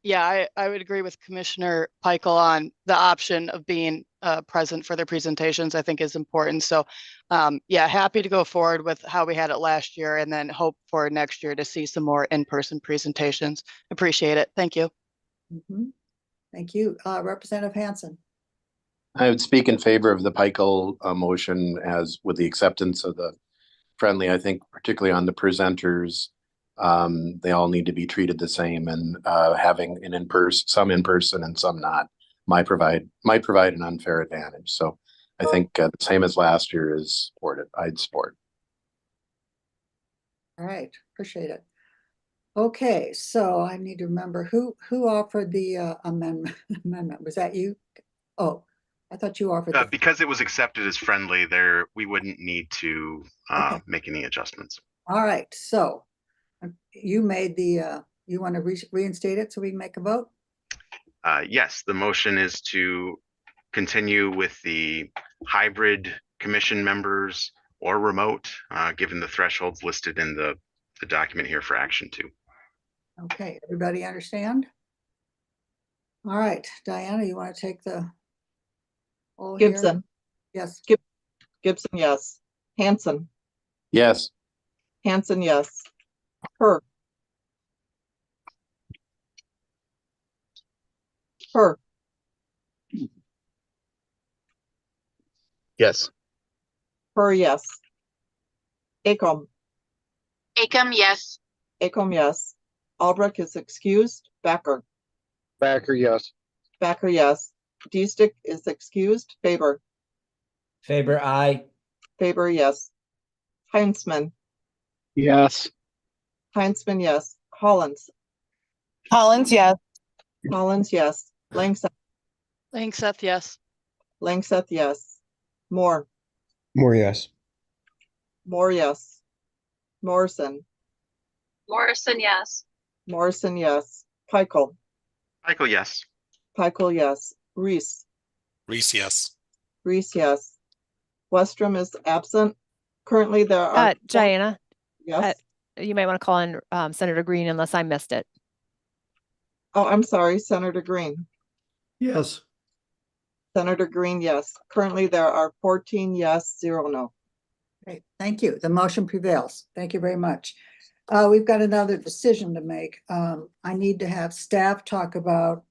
Yeah, I would agree with Commissioner Peichel on the option of being present for their presentations. I think is important. So yeah, happy to go forward with how we had it last year, and then hope for next year to see some more in-person presentations. Appreciate it. Thank you. Mm-hmm. Thank you. Representative Hansen. I would speak in favor of the Peichel motion, as with the acceptance of the friendly. I think particularly on the presenters, they all need to be treated the same, and having some in person and some not might provide an unfair advantage. So I think the same as last year is supported. I'd support. All right, appreciate it. Okay, so I need to remember who offered the amendment. Was that you? Oh, I thought you offered. Because it was accepted as friendly, we wouldn't need to make any adjustments. All right, so you made the you want to reinstate it so we can make a vote? Yes, the motion is to continue with the hybrid commission members or remote, given the thresholds listed in the document here for action 2. Okay, everybody understand? All right, Diana, you want to take the poll here? Gibson, Yes. Gibson, yes. Hanson, Yes. Hanson, yes. Per. Yes. Per, yes. Acom, yes. Acom, yes. Albrecht is excused. Backer, Backer, yes. Backer, yes. D-Stick is excused. Faber, Faber, aye. Faber, yes. Heinzman, Yes. Heinzman, yes. Collins, Yes. Collins, yes. Langseth, Langseth, yes. Langseth, yes. Moore, More yes. Moore, yes. Morrison, Morrison, yes. Morrison, yes. Pikel, Michael, yes. Pikel, yes. Reese, Reese, yes. Reese, yes. Westrom is absent. Currently, there are. Diana, Yes. you might want to call in Senator Green unless I missed it. Oh, I'm sorry, Senator Green. Yes. Senator Green, yes. Currently, there are 14 yes, 0 no. Great, thank you. The motion prevails. Thank you very much. We've got another decision to make. I need to have staff talk about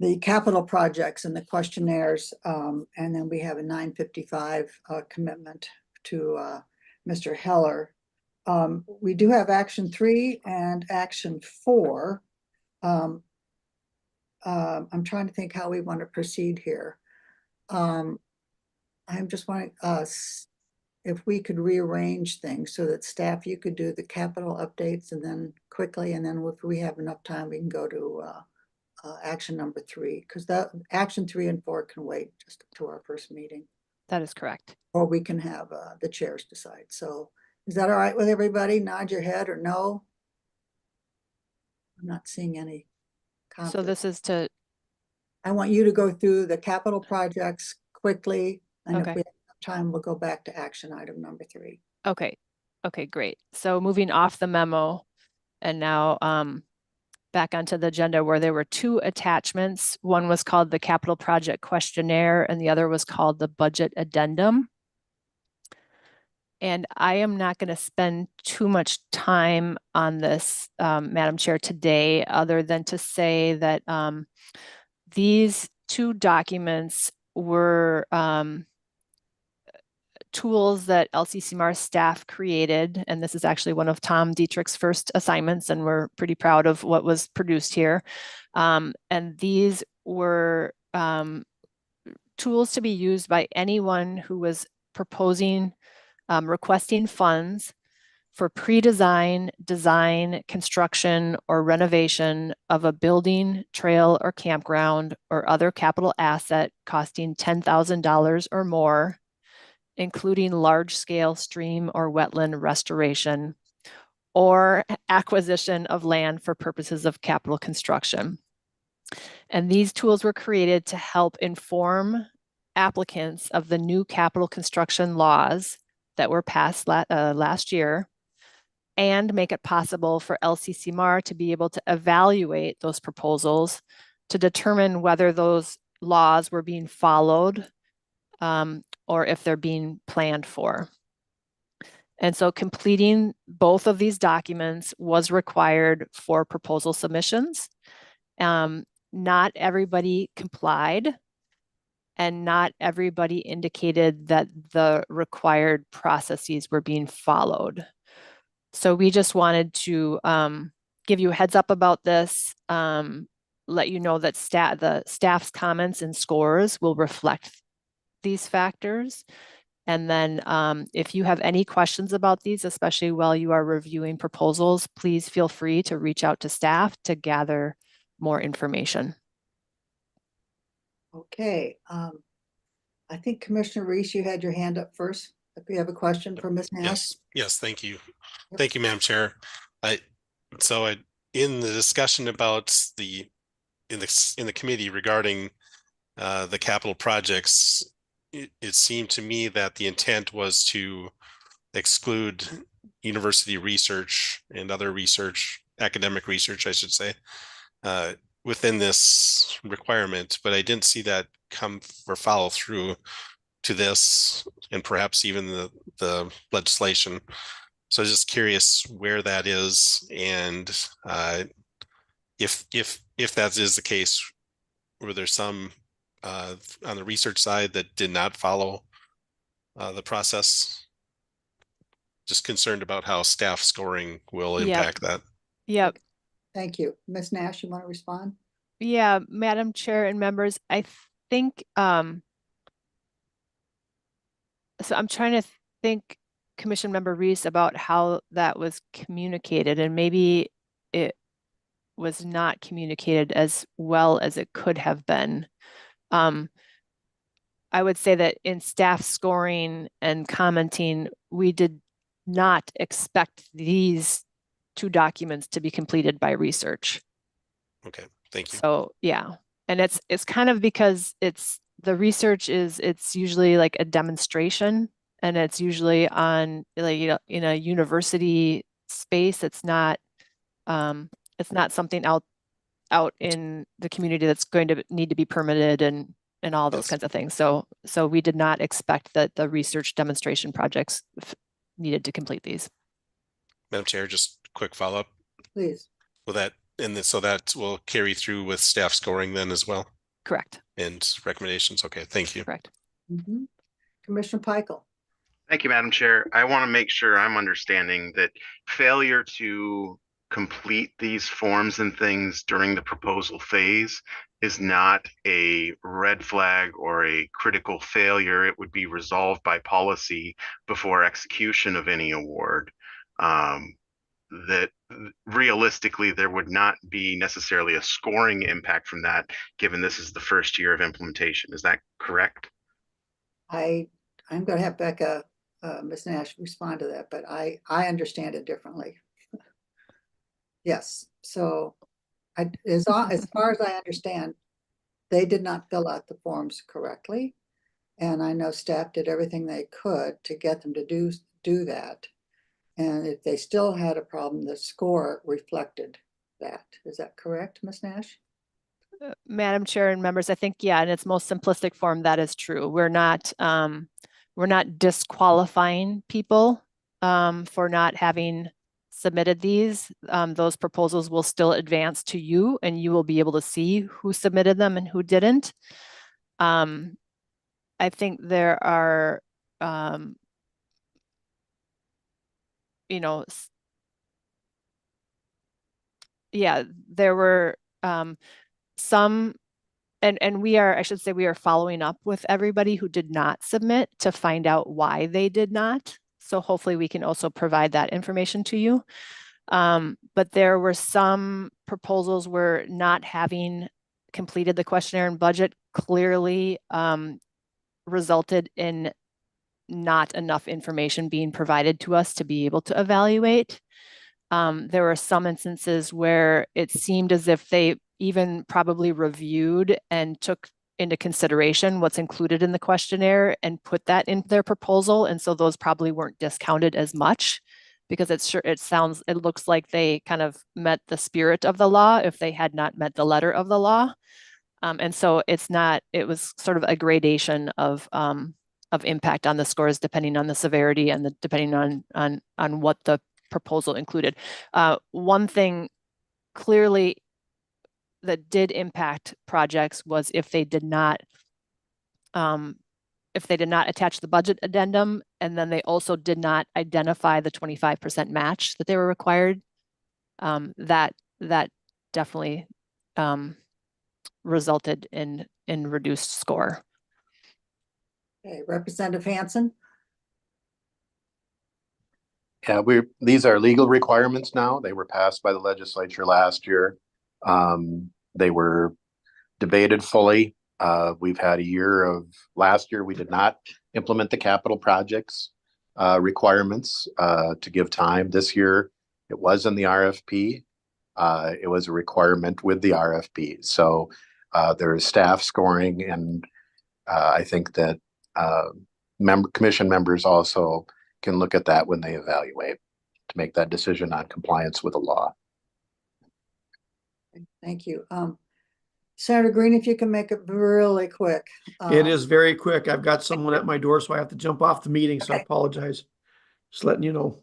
the capital projects and the questionnaires, and then we have a 9:55 commitment to Mr. Heller. We do have action 3 and action 4. I'm trying to think how we want to proceed here. I'm just wondering if we could rearrange things so that staff, you could do the capital updates and then quickly, and then if we have enough time, we can go to action number 3, because that action 3 and 4 can wait just to our first meeting, That is correct. or we can have the chairs decide. So is that all right with everybody? Nod your head or no? I'm not seeing any So conflict. this is to, I want you to go through the capital projects quickly, and if Okay. we have time, we'll go back to action item number 3. okay. Okay, great. So moving off the memo and now back onto the agenda where there were 2 attachments. One was called the capital project questionnaire and the other was called the budget addendum. And I am not going to spend too much time on this, Madam Chair, today, other than to say that these 2 documents were tools that LCCMR staff created. And this is actually one of Tom Dietrich's first assignments, and we're pretty proud of what was produced here. And these were tools to be used by anyone who was proposing, requesting funds for pre-design, design, construction, or renovation of a building, trail, or campground, or other capital asset costing $10,000 or more, including large-scale stream or wetland restoration, or acquisition of land for purposes of capital construction. And these tools were created to help inform applicants of the new capital construction laws that were passed last year, and make it possible for LCCMR to be able to evaluate those proposals to determine whether those laws were being followed or if they're being planned for. And so completing both of these documents was required for proposal submissions. Not everybody complied, and not everybody indicated that the required processes were being followed. So we just wanted to give you a heads up about this, let you know that the staff's comments and scores will reflect these factors. And then if you have any questions about these, especially while you are reviewing proposals, please feel free to reach out to staff to gather more information. Okay, I think Commissioner Reese, you had your hand up first. If you have a question for Ms. Nash. Yes, thank you. Thank you, Madam Chair. So in the discussion about in the committee regarding the capital projects, it seemed to me that the intent was to exclude university research and other research, academic research, I should say, within this requirement, but I didn't see that come or follow through to this and perhaps even the legislation. So I was just curious where that is, and if that is the case, were there some on the research side that did not follow the process? Just concerned about how staff scoring will impact that. Yep. Thank you. Ms. Nash, you want to respond? Yeah, Madam Chair and members, I think, so I'm trying to think, Commission Member Reese, about how that was communicated, and maybe it was not communicated as well as it could have been. I would say that in staff scoring and commenting, we did not expect these two documents to be completed by research. Okay, thank you. So yeah, and it's kind of because the research it's usually like a demonstration, and it's usually on, like, you know, in a university space. It's not something out in the community that's going to need to be permitted and all those kinds of things. So we did not expect that the research demonstration projects needed to complete these. Madam Chair, just quick follow-up. Please. Will that, so that will carry through with staff scoring then as well? Correct. And recommendations. Okay, thank you. Correct. Commissioner Peichel. Thank you, Madam Chair. I want to make sure I'm understanding that failure to complete these forms and things during the proposal phase is not a red flag or a critical failure. It would be resolved by policy before execution of any award. That realistically, there would not be necessarily a scoring impact from that, given this is the first year of implementation. Is that correct? I'm going to have Becca, Ms. Nash, respond to that, but I understand it differently. Yes, so as far as I understand, they did not fill out the forms correctly, and I know staff did everything they could to get them to do that. And if they still had a problem, the score reflected that. Is that correct, Ms. Nash? Madam Chair and members, I think, yeah, in its most simplistic form, that is true. We're not disqualifying people for not having submitted these. Those proposals will still advance to you, and you will be able to see who submitted them and who didn't. I think there are, you know, yeah, there were some, and we are, I should say, we are following up with everybody who did not submit to find out why they did not. So hopefully we can also provide that information to you. But there were some proposals where not having completed the questionnaire and budget clearly resulted in not enough information being provided to us to be able to evaluate. There were some instances where it seemed as if they even probably reviewed and took into consideration what's included in the questionnaire and put that in their proposal. And so those probably weren't discounted as much, because it looks like they kind of met the spirit of the law if they had not met the letter of the law. And so it was sort of a gradation of impact on the scores depending on the severity and depending on what the proposal included. One thing clearly that did impact projects was if they did not attach the budget addendum, and then they also did not identify the 25% match that they were required. That definitely resulted in reduced score. Okay, Representative Hansen. Yeah, these are legal requirements now. They were passed by the legislature last year. They were debated fully. We've had a year of, last year we did not implement the capital projects requirements to give time. This year It was in the RFP. It was a requirement with the RFP. So there is staff scoring, and I think that commission members also can look at that when they evaluate to make that decision on compliance with the law. Thank you. Senator Green, if you can make it really quick. It is very quick. I've got someone at my door, so I have to jump off the meeting, so I apologize. Just letting you know.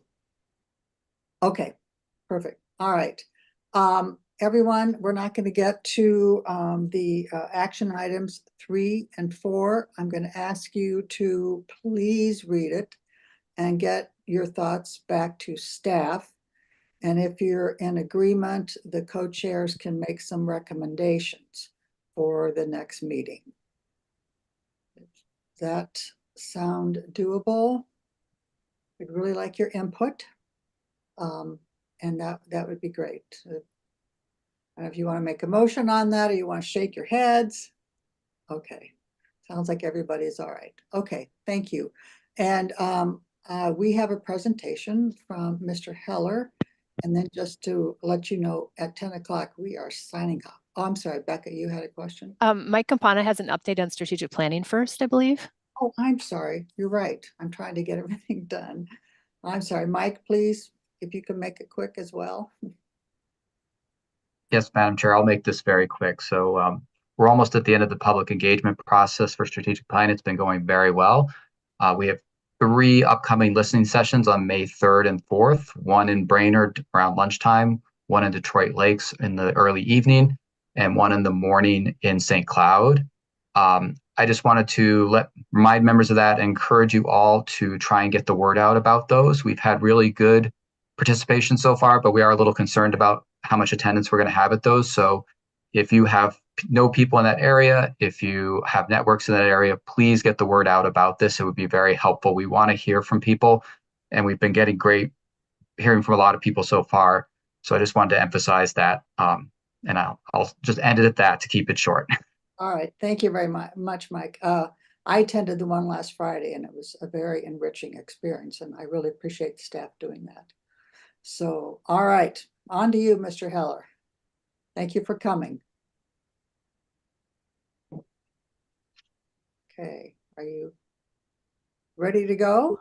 Okay, perfect. All right. Everyone, we're not going to get to the action items 3 and 4. I'm going to ask you to please read it and get your thoughts back to staff. And if you're in agreement, the co-chairs can make some recommendations for the next meeting. Does that sound doable? We'd really like your input. And that would be great. And if you want to make a motion on that, or you want to shake your heads. Okay, sounds like everybody's all right. Okay, thank you. And we have a presentation from Mr. Heller. And then just to let you know, at 10 o'clock, we are signing off. Oh, I'm sorry, Becca, you had a question? Mike Campana has an update on strategic planning first, I believe. Oh, I'm sorry. You're right. I'm trying to get everything done. I'm sorry. Mike, please, if you can make it quick as well. Yes, Madam Chair, I'll make this very quick. So we're almost at the end of the public engagement process for strategic planning. It's been going very well. We have 3 upcoming listening sessions on May 3rd and 4th, one in Brainerd around lunchtime, one in Detroit Lakes in the early evening, and one in the morning in St. Cloud. I just wanted to remind members of that and encourage you all to try and get the word out about those. We've had really good participation so far, but we are a little concerned about how much attendance we're going to have at those. So if you know people in that area, if you have networks in that area, please get the word out about this. It would be very helpful. We want to hear from people, and we've been getting great hearing from a lot of people so far. So I just wanted to emphasize that. And I'll just end it at that to keep it short. All right. Thank you very much, Mike. I attended the one last Friday, and it was a very enriching experience, and I really appreciate the staff doing that. So, all right, on to you, Mr. Heller. Thank you for coming. Okay, are you ready to go?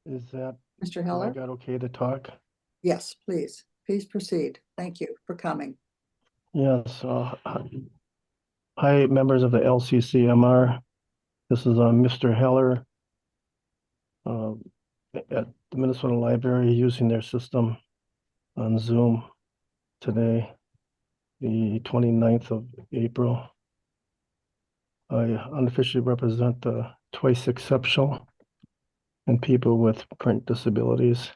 Is that Mr. Heller? I got okay to talk? Yes, please. Please proceed. Thank you for coming. Yes. Hi, members of the LCCMR. This is Mr. Heller at the Minnesota Library using their system on Zoom today, the 29th of April. I unofficially represent the twice exceptional and people with print disabilities.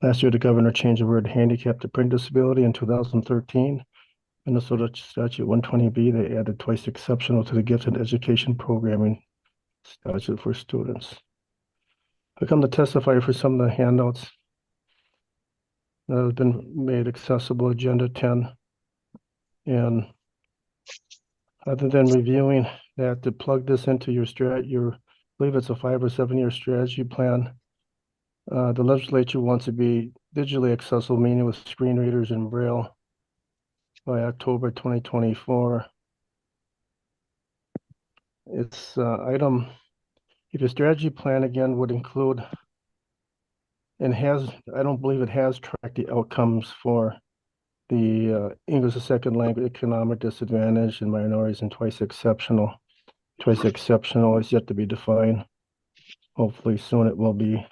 Last year, the governor changed the word handicap to print disability. In 2013. Minnesota Statute 120B, they added twice exceptional to the gifted education programming statute for students. I come to testify for some of the handouts that have been made accessible, Agenda 10. And other than reviewing that, to plug this into your I believe it's a 5 or 7 year strategy plan. The legislature wants to be digitally accessible, meaning with screen readers and Braille, by October 2024. It's item, if your strategy plan again would include and I don't believe it has tracked the outcomes for the English as a second language, economic disadvantage, and minorities, and twice exceptional. Twice exceptional is yet to be defined. Hopefully soon it will be.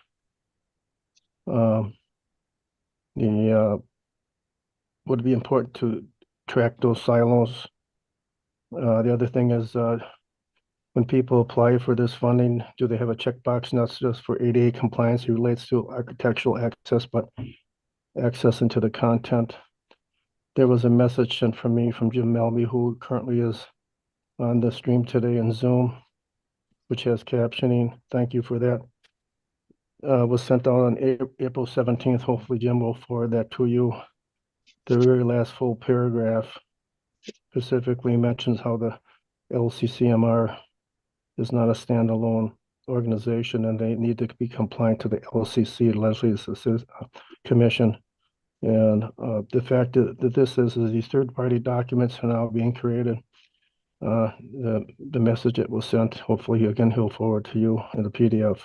Would be important to track those silos. The other thing is when people apply for this funding, do they have a checkbox not just for ADA compliance? It relates to architectural access, but access into the content. There was a message sent from me from Jim Melby, who currently is on the stream today in Zoom, which has captioning. Thank you for that. Was sent out on April 17th. Hopefully Jim will forward that to you. The very last full paragraph specifically mentions how the LCCMR is not a standalone organization, and they need to be compliant to the LCC, Legislative Commission. And the fact that this is these third-party documents are now being created. The message that was sent, hopefully, again, he'll forward to you in the PDF.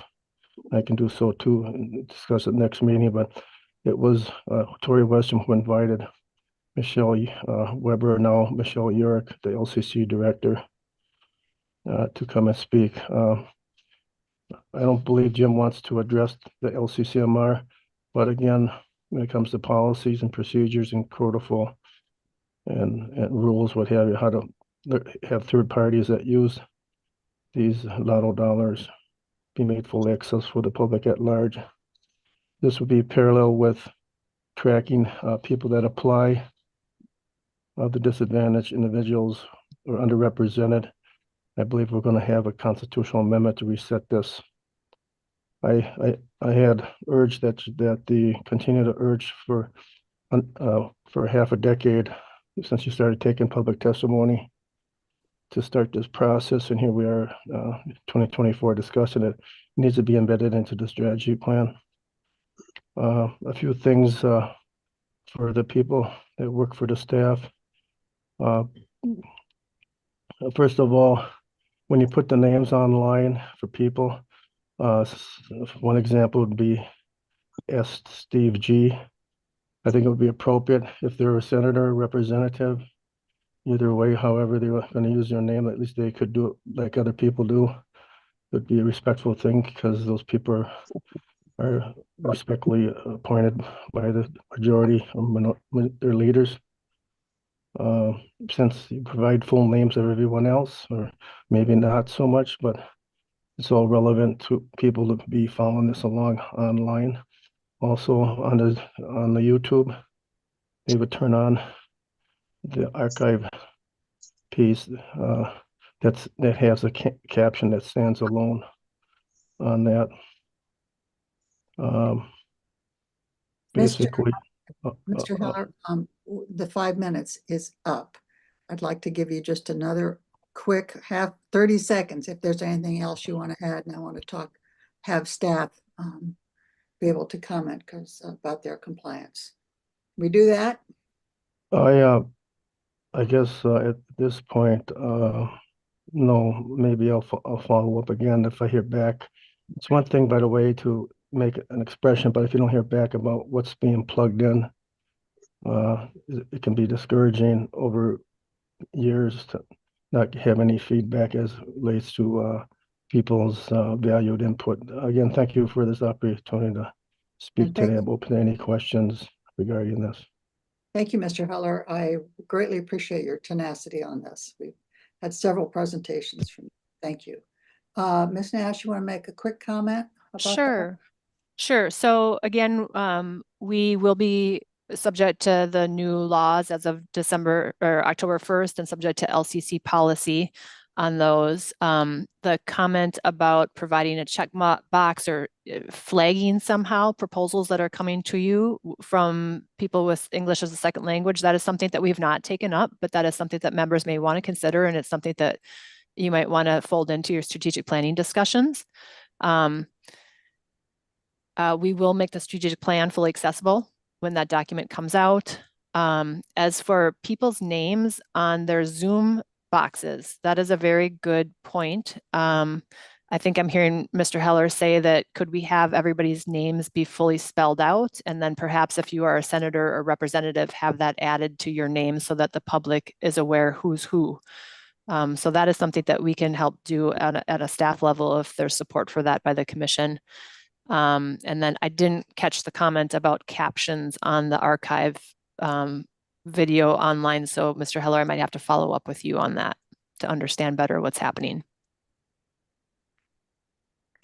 I can do so too and discuss it next meeting, but it was Tori Weston who invited Michelle Weber, now Michelle Urick, the LCC director, to come and speak. I don't believe Jim wants to address the LCCMR, but again, when it comes to policies and procedures and protocol and rules, what have you, how to have third parties that use these lotto dollars be made fully accessible for the public at large. This would be parallel with tracking people that apply, the disadvantaged individuals or underrepresented. I believe we're going to have a constitutional amendment to reset this. I had urged that the continue to urge for half a decade since you started taking public testimony to start this process, and here we are, 2024, discussing it. It needs to be embedded into the strategy plan. A few things for the people that work for the staff. First of all, when you put the names online for people, one example would be Steve G. I think it would be appropriate if they're a senator or representative, either way, however they're going to use their name, at least they could do it like other people do. It would be a respectful thing because those people are respectfully appointed by the majority of their leaders. Since you provide full names of everyone else, or maybe not so much, but it's all relevant to people to be following this along online. Also on the YouTube, they would turn on the archive piece that has a caption that stands alone on that. Basically, Mr. Heller, the 5 minutes is up. I'd like to give you just another quick 30 seconds if there's anything else you want to add, and I want to have staff be able to comment about their compliance. We do that? I guess at this point, no, maybe I'll follow up again if I hear back. It's one thing, by the way, to make an expression, but if you don't hear back about what's being plugged in, it can be discouraging over years to not have any feedback as relates to people's valued input. Again, thank you for this opportunity to speak today. I'm open to any questions regarding this. Thank you, Mr. Heller. I greatly appreciate your tenacity on this. We've had several presentations from you. Thank you. Ms. Nash, you want to make a quick comment about that? Sure. So again, we will be subject to the new laws as of October 1st and subject to LCC policy on those. The comment about providing a check box or flagging somehow proposals that are coming to you from people with English as a second language, that is something that we've not taken up, but that is something that members may want to consider, and it's something that you might want to fold into your strategic planning discussions. We will make the strategic plan fully accessible when that document comes out. As for people's names on their Zoom boxes, that is a very good point. I think I'm hearing Mr. Heller say that could we have everybody's names be fully spelled out, and then perhaps if you are a senator or representative, have that added to your name so that the public is aware who's who. So that is something that we can help do at a staff level if there's support for that by the commission. And then I didn't catch the comment about captions on the archive video online. So Mr. Heller, I might have to follow up with you on that to understand better what's happening.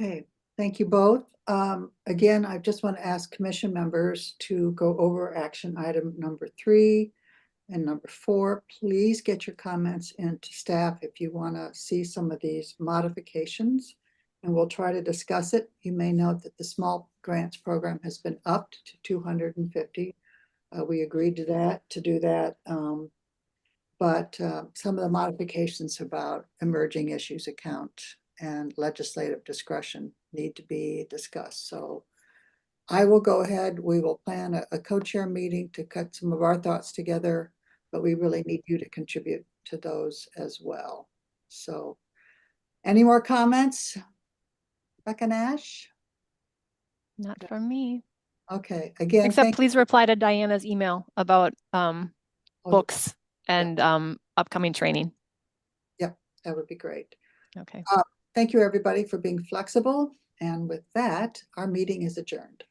Okay, thank you both. Again, I just want to ask commission members to go over action item number 3 and number 4. Please get your comments into staff if you want to see some of these modifications, and we'll try to discuss it. You may note that the small grants program has been upped to 250. We agreed to do that. But some of the modifications about emerging issues account and legislative discretion need to be discussed. So I will go ahead. We will plan a co-chair meeting to cut some of our thoughts together, but we really need you to contribute to those as well. So any more comments? Rebecca Nash? Not from me. Okay, again, Except thank please reply to Diana's email about books and upcoming training. Yep, that would be great. Okay. Thank you, everybody, for being flexible. And with that, our meeting is adjourned.